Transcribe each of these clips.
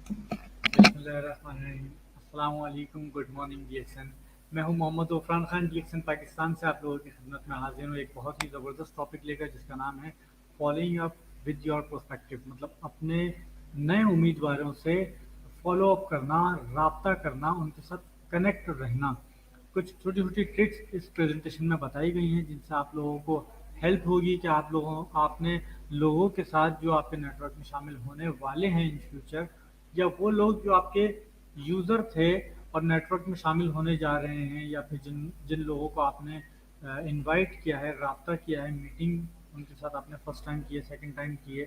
अस्सलाम वालेकुम, good morning डीएक्सन। मैं हूं मोहम्मद ओफरान खान, डीएक्सन पाकिस्तान से आप लोगों की खिदमत में हाजिर हूं एक बहुत ही ज़बरदस्त टॉपिक लेकर, जिसका नाम है following up with your prospective. मतलब अपने नए उम्मीदवारों से फॉलो अप करना, राब्ता करना, उनके साथ कनेक्ट रहना। कुछ छोटी छोटी ट्रिक्स इस प्रेजेंटेशन में बताई गई हैं, जिनसे आप लोगों को हेल्प होगी कि आपने लोगों के साथ जो आपके नेटवर्क में शामिल होने वाले हैं इन फ्यूचर, या वो लोग जो आपके यूज़र थे और नेटवर्क में शामिल होने जा रहे हैं, या फिर जिन जिन लोगों को आपने इनवाइट किया है, राब्ता किया है, मीटिंग उनके साथ आपने फर्स्ट टाइम की है, सेकंड टाइम की है,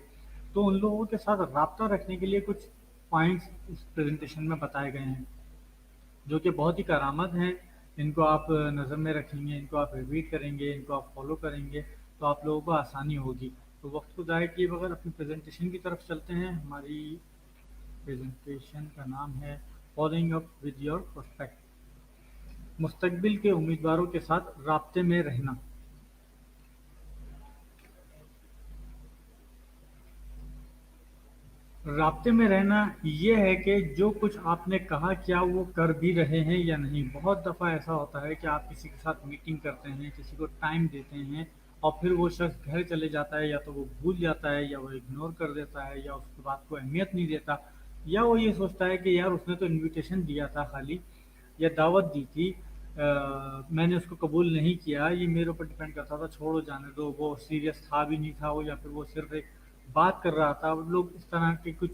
तो उन लोगों के साथ राब्ता रखने के लिए कुछ पॉइंट्स इस प्रेजेंटेशन में बताए गए हैं, जो कि बहुत ही करामत हैं। इनको आप नज़र में रखेंगे, इनको आप रिपीट करेंगे, इनको आप फॉलो करेंगे, तो आप लोगों को आसानी होगी। तो वक्त को ज़ाया किए बगैर अपनी प्रेजेंटेशन की तरफ चलते हैं। हमारी प्रेजेंटेशन का नाम है following up with your prospect. मुस्तकबिल के उम्मीदवारों के साथ राब्ते में रहना। राब्ते में रहना ये है कि जो कुछ आपने कहा, क्या वो कर भी रहे हैं या नहीं। बहुत दफ़ा ऐसा होता है कि आप किसी के साथ मीटिंग करते हैं, किसी को टाइम देते हैं, और फिर वो शख्स घर चले जाता है, या तो वो भूल जाता है, या वो इग्नोर कर देता है, या उसकी बात को अहमियत नहीं देता, या वो ये सोचता है कि यार उसने तो इनविटेशन दिया था खाली, या दावत दी थी, मैंने उसको कबूल नहीं किया, ये मेरे ऊपर डिपेंड करता था, छोड़ो जाने दो, वो सीरियस था भी नहीं था वो, या फिर वो सिर्फ एक बात कर रहा था। वो लोग इस तरह के कुछ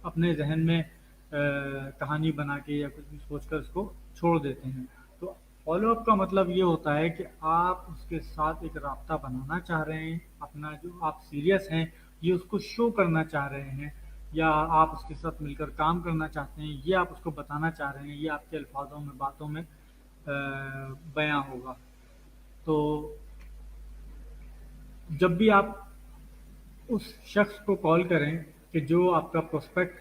अपने जहन में कहानी बना के या कुछ भी सोचकर इसको छोड़ देते हैं। तो फॉलो अप का मतलब ये होता है कि आप उसके साथ एक राब्ता बनाना चाह रहे हैं, अपना जो आप सीरियस हैं ये उसको शो करना चाह रहे हैं, या आप उसके साथ मिलकर काम करना चाहते हैं, ये आप उसको बताना चाह रहे हैं, ये आपके अल्फाजों में, बातों में बयां होगा। तो जब भी आप उस शख्स को कॉल करें कि जो आपका प्रोस्पेक्ट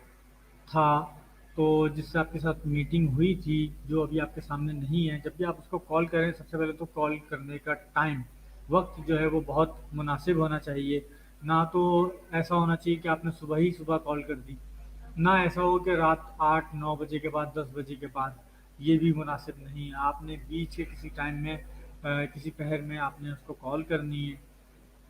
था, तो जिससे आपके साथ मीटिंग हुई थी, जो अभी आपके सामने नहीं है, जब भी आप उसको कॉल करें, सबसे पहले तो कॉल करने का टाइम, वक्त जो है वो बहुत मुनासिब होना चाहिए। ना तो ऐसा होना चाहिए कि आपने सुबह ही सुबह कॉल कर दी, ना ऐसा हो कि रात 8-9 बजे के बाद, 10 बजे के बाद, ये भी मुनासिब नहीं है। आपने बीच के किसी टाइम में किसी पहर में आपने उसको कॉल करनी है,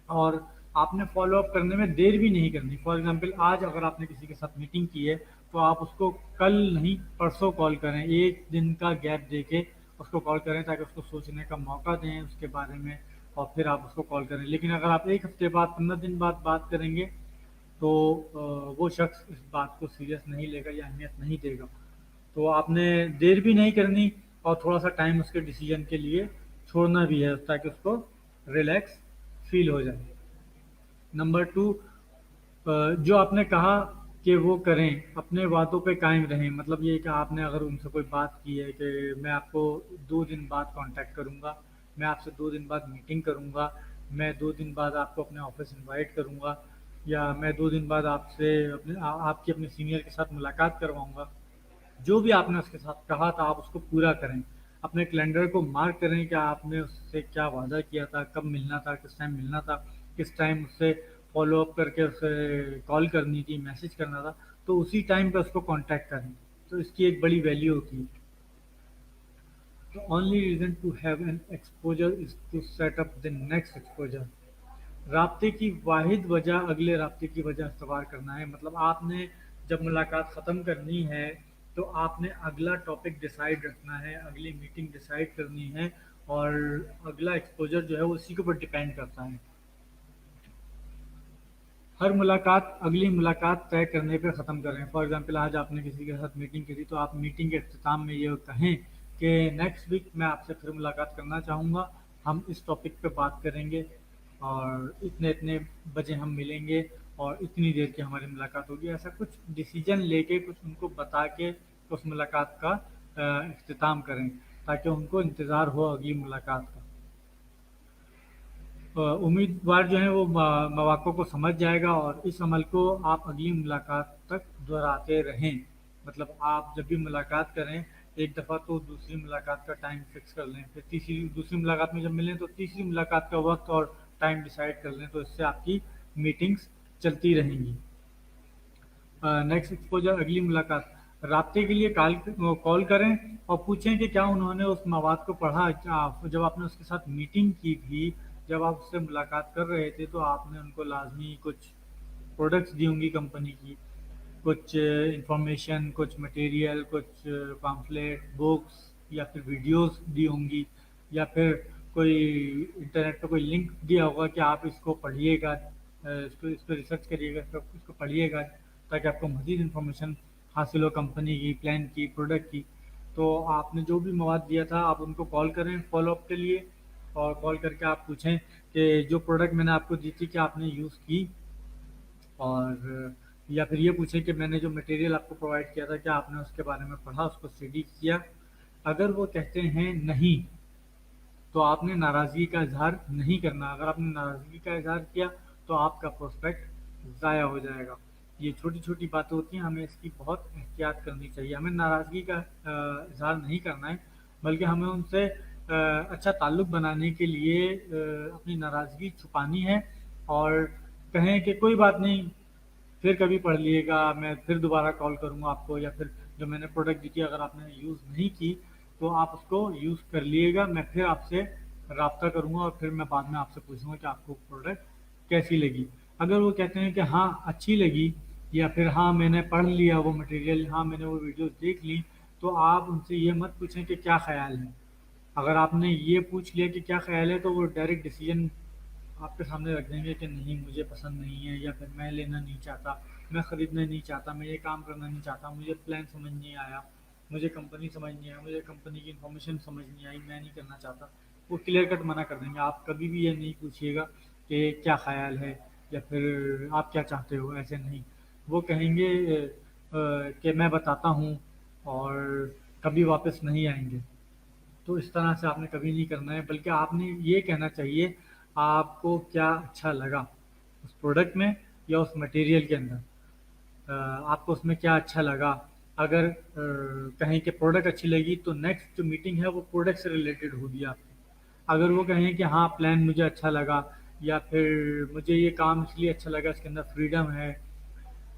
और आपने फॉलो अप करने में देर भी नहीं करनी। फॉर एग्जांपल आज अगर आपने किसी के साथ मीटिंग की है, तो आप उसको कल नहीं परसों कॉल करें, एक दिन का गैप दे के उसको कॉल करें, ताकि उसको सोचने का मौका दें उसके बारे में, और फिर आप उसको कॉल करें। लेकिन अगर आप एक हफ्ते बाद, 15 दिन बाद बात करेंगे, तो वो शख्स इस बात को सीरियस नहीं लेगा या अहमियत नहीं देगा। तो आपने देर भी नहीं करनी, और थोड़ा सा टाइम उसके डिसीजन के लिए छोड़ना भी है, ताकि उसको रिलैक्स फील हो जाए। नंबर टू, जो आपने कहा कि वो करें, अपने वादों पे कायम रहें। मतलब ये कि आपने अगर उनसे कोई बात की है कि मैं आपको 2 दिन बाद कांटेक्ट करूंगा, मैं आपसे 2 दिन बाद मीटिंग करूंगा, मैं 2 दिन बाद आपको अपने ऑफिस इनवाइट करूंगा, या मैं 2 दिन बाद आपसे आपकी अपने सीनियर के साथ मुलाकात करवाऊंगा, जो भी आपने उसके साथ कहा था आप उसको पूरा करें। अपने कैलेंडर को मार्क करें कि आपने उससे क्या वादा किया था, कब मिलना था, किस टाइम मिलना था, किस टाइम उससे फॉलो अप करके उसे कॉल करनी थी, मैसेज करना था, तो उसी टाइम पे उसको कांटेक्ट करें। तो इसकी एक बड़ी वैल्यू होती है। The only reason to have an exposure is to set up the next exposure. राब्ते की वाहिद वजह अगले राब्ते की वजह इस्तवार करना है। मतलब आपने जब मुलाकात ख़त्म करनी है, तो आपने अगला टॉपिक डिसाइड रखना है, अगली मीटिंग डिसाइड करनी है, और अगला एक्सपोजर जो है वो उसी के ऊपर डिपेंड करता है। हर मुलाकात अगली मुलाकात तय करने पे ख़त्म करें। फॉर एग्जांपल आज आपने किसी के साथ मीटिंग की थी, तो आप मीटिंग के अख्ताम में ये कहें कि नेक्स्ट वीक मैं आपसे फिर मुलाकात करना चाहूँगा, हम इस टॉपिक पे बात करेंगे, और इतने इतने बजे हम मिलेंगे, और इतनी देर की हमारी मुलाकात होगी। ऐसा कुछ डिसीजन लेके, कुछ उनको बता के उस मुलाकात का अख्ताम करें, ताकि उनको इंतज़ार हो अगली मुलाकात का। उम्मीदवार जो है वो मौक़ों को समझ जाएगा, और इस अमल को आप अगली मुलाकात तक दोहराते रहें। मतलब आप जब भी मुलाकात करें, एक दफ़ा तो दूसरी मुलाकात का टाइम फिक्स कर लें, फिर तीसरी दूसरी मुलाकात में जब मिलें तो तीसरी मुलाकात का वक्त और टाइम डिसाइड कर लें, तो इससे आपकी मीटिंग्स चलती रहेंगी। नेक्स्ट एक्सपोजर, अगली मुलाकात, राब्ते के लिए कॉल करें और पूछें कि क्या उन्होंने उस मवाद को पढ़ा। जब आपने उसके साथ मीटिंग की थी, जब आप उससे मुलाकात कर रहे थे, तो आपने उनको लाजमी कुछ प्रोडक्ट्स दी होंगी कंपनी की, कुछ इंफॉर्मेशन, कुछ मटेरियल, कुछ पम्फलेट, बुक्स या फिर वीडियोस दी होंगी, या फिर कोई इंटरनेट पे कोई लिंक दिया होगा कि आप इसको पढ़िएगा, इस पर रिसर्च करिएगा, इसको पढ़िएगा, ताकि आपको मज़ीद इन्फॉर्मेशन हासिल हो कंपनी की, प्लान की, प्रोडक्ट की। तो आपने जो भी मवाद दिया था, आप उनको कॉल करें फॉलो अप के लिए, और कॉल करके आप पूछें कि जो प्रोडक्ट मैंने आपको दी थी क्या आपने यूज़ की, और या फिर ये पूछें कि मैंने जो मटेरियल आपको प्रोवाइड किया था क्या आपने उसके बारे में पढ़ा, उसको स्टडी किया। अगर वो कहते हैं नहीं, तो आपने नाराज़गी का इजहार नहीं करना। अगर आपने नाराज़गी का इजहार किया तो आपका प्रोस्पेक्ट ज़ाया हो जाएगा। ये छोटी छोटी बातें होती हैं, हमें इसकी बहुत एहतियात करनी चाहिए। हमें नाराज़गी का इजहार नहीं करना है, बल्कि हमें उनसे अच्छा ताल्लुक़ बनाने के लिए अपनी नाराज़गी छुपानी है, और कहें कि कोई बात नहीं, फिर कभी पढ़ लिएगा, मैं फिर दोबारा कॉल करूँगा आपको, या फिर जो मैंने प्रोडक्ट दी थी अगर आपने यूज़ नहीं की तो आप उसको यूज़ कर लिएगा, मैं फिर आपसे रब्ता करूँगा और फिर मैं बाद में आपसे पूछूंगा कि आपको प्रोडक्ट कैसी लगी। अगर वो कहते हैं कि हाँ अच्छी लगी, या फिर हाँ मैंने पढ़ लिया वो मटेरियल, हाँ मैंने वो वीडियोस देख ली, तो आप उनसे ये मत पूछें कि क्या ख्याल है। अगर आपने ये पूछ लिया कि क्या ख्याल है, तो वो डायरेक्ट डिसीजन आपके सामने रख देंगे कि नहीं मुझे पसंद नहीं है, या फिर मैं लेना नहीं चाहता, मैं ख़रीदना नहीं चाहता, मैं ये काम करना नहीं चाहता, मुझे प्लान समझ नहीं आया, मुझे कंपनी समझ नहीं आई, मुझे कंपनी की इन्फॉर्मेशन समझ नहीं आई, मैं नहीं करना चाहता। वो क्लियर कट मना कर देंगे। आप कभी भी ये नहीं पूछिएगा कि क्या ख्याल है या फिर आप क्या चाहते हो, ऐसे नहीं। वो कहेंगे कि मैं बताता हूँ, और कभी वापस नहीं आएंगे। तो इस तरह से आपने कभी नहीं करना है, बल्कि आपने ये कहना चाहिए आपको क्या अच्छा लगा उस प्रोडक्ट में या उस मटेरियल के अंदर। आपको उसमें क्या अच्छा लगा। अगर कहें कि प्रोडक्ट अच्छी लगी, तो नेक्स्ट जो मीटिंग है वो प्रोडक्ट से रिलेटेड होगी आपकी। अगर वो कहें कि हाँ प्लान मुझे अच्छा लगा, या फिर मुझे ये काम इसलिए अच्छा लगा इसके अंदर फ्रीडम है,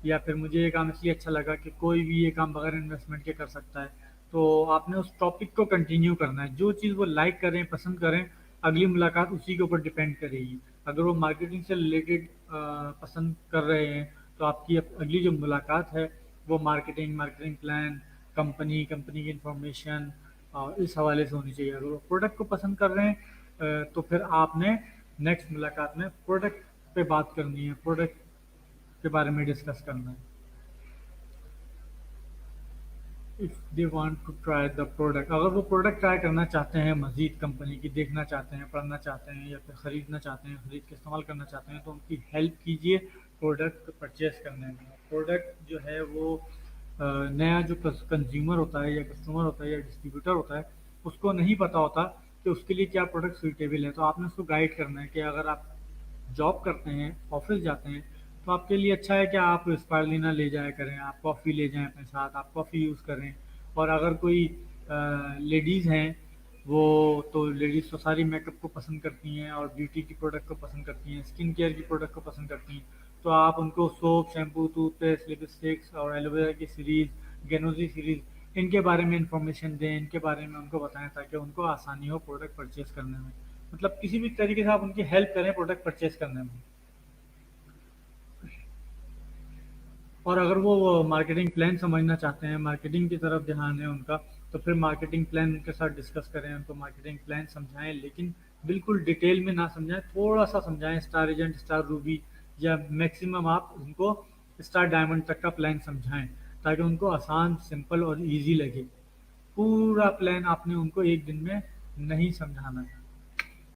या फिर मुझे ये काम इसलिए अच्छा लगा कि कोई भी ये काम बगैर इन्वेस्टमेंट के कर सकता है, तो आपने उस टॉपिक को कंटिन्यू करना है। जो चीज़ वो लाइक करें, पसंद करें, अगली मुलाकात उसी के ऊपर डिपेंड करेगी। अगर वो मार्केटिंग से रिलेटेड पसंद कर रहे हैं, तो आपकी अगली जो मुलाकात है वो marketing, marketing plan, company, company की इंफॉर्मेशन, इस हवाले से होनी चाहिए। अगर वो प्रोडक्ट को पसंद कर रहे हैं, तो फिर आपने नेक्स्ट मुलाकात में प्रोडक्ट पे बात करनी है, प्रोडक्ट के बारे में डिस्कस करना है। If they want to try the product, अगर वो प्रोडक्ट ट्राई करना चाहते हैं, मज़ीद कंपनी की देखना चाहते हैं, पढ़ना चाहते हैं, या फिर ख़रीदना चाहते हैं, ख़रीद के इस्तेमाल करना चाहते हैं, तो उनकी हेल्प कीजिए प्रोडक्ट परचेज़ करने में। प्रोडक्ट जो है वो नया जो कंज्यूमर होता है, या कस्टमर होता है, या डिस्ट्रीब्यूटर होता है, उसको नहीं पता होता कि उसके लिए क्या प्रोडक्ट सूटेबल है। तो आपने उसको गाइड करना है कि अगर आप जॉब करते हैं, ऑफिस जाते हैं, तो आपके लिए अच्छा है कि आप स्पारुलिना ले जाया करें, आप कॉफ़ी ले जाएं अपने साथ, आप कॉफ़ी यूज़ करें। और अगर कोई लेडीज़ हैं, वो तो लेडीज़ तो सारी मेकअप को पसंद करती हैं, और ब्यूटी की प्रोडक्ट को पसंद करती हैं, स्किन केयर की प्रोडक्ट को पसंद करती हैं। तो आप उनको सोप, शैम्पू, टूथपेस्ट, लिपस्टिक्स और एलोवेरा की सीरीज़, गेनोजी सीरीज़, इनके बारे में इंफॉर्मेशन दें, इनके बारे में उनको बताएं, ताकि उनको आसानी हो प्रोडक्ट परचेज़ करने में। मतलब किसी भी तरीके से आप उनकी हेल्प करें प्रोडक्ट परचेज़ करने में। और अगर वो मार्केटिंग प्लान समझना चाहते हैं, मार्केटिंग की तरफ ध्यान है उनका, तो फिर मार्केटिंग प्लान उनके साथ डिस्कस करें, उनको मार्केटिंग प्लान समझाएं, लेकिन बिल्कुल डिटेल में ना समझाएं, थोड़ा सा समझाएं, स्टार एजेंट, स्टार रूबी, या मैक्सिमम आप उनको स्टार डायमंड तक का प्लान समझाएं, ताकि उनको आसान, सिंपल और ईजी लगे। पूरा प्लान आपने उनको एक दिन में नहीं समझाना है।